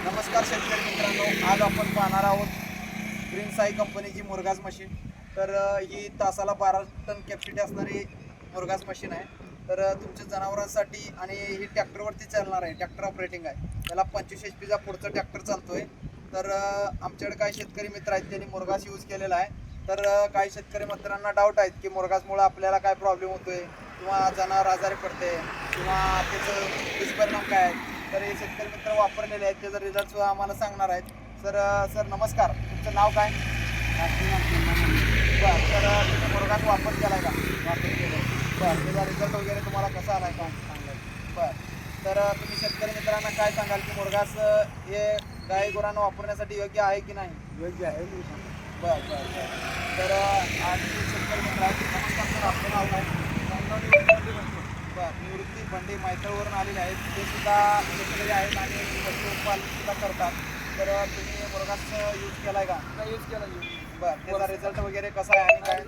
नमस्कार शेतकरी मित्रांनो, आज आपण पाहणार आहोत ग्रीन साई कंपनीची मुरघास मशीन. तर ही तासाला 12 टन कॅपॅसिटी असणारी मुरघास मशीन आहे. तर तुमच्या जनावरांसाठी आणि ही ट्रॅक्टरवरती चालणार आहे, ट्रॅक्टर ऑपरेटिंग आहे. त्याला 25 HP चा पुढचा ट्रॅक्टर चालतोय. तर आमच्याकडे काही शेतकरी मित्र आहेत त्यांनी मुरघास यूज केलेला आहे. तर काही शेतकरी मित्रांना डाऊट आहेत की मुरघासमुळे आपल्याला काय प्रॉब्लेम होतोय किंवा जनावर आजारी पडते किंवा त्याचं दुष्परिणाम काय आहेत. तर हे शेतकरी मित्र वापरलेले आहेत, त्याचा रिझल्ट सुद्धा आम्हाला सांगणार आहेत. सर नमस्कार, तुमचं नाव काय? बरं, तर तुम्ही मुरघास वापर केला का? वापर केला. बरं, त्याचा रिझल्ट वगैरे तुम्हाला कसा आला का? बरं, तर तुम्ही शेतकरी मित्रांना काय सांगाल की मुरघास हे गाई गुरांना वापरण्यासाठी योग्य आहे की नाही? योग्य आहे. बरं बरं बरं. तर आणि शेतकरी मित्र आहेत, नमस्कार सर, आपलं नाव काय? बरं, निवृत्ती बंडे मैत्रीवरून आलेले आहेत. ते सुद्धा शेतकरी आहेत आणि पशुपालन सुद्धा करतात. तर तुम्ही मुरघास यूज केलाय का? यूज केला. बरं, त्याचा रिझल्ट वगैरे कसा आहे आणि काय?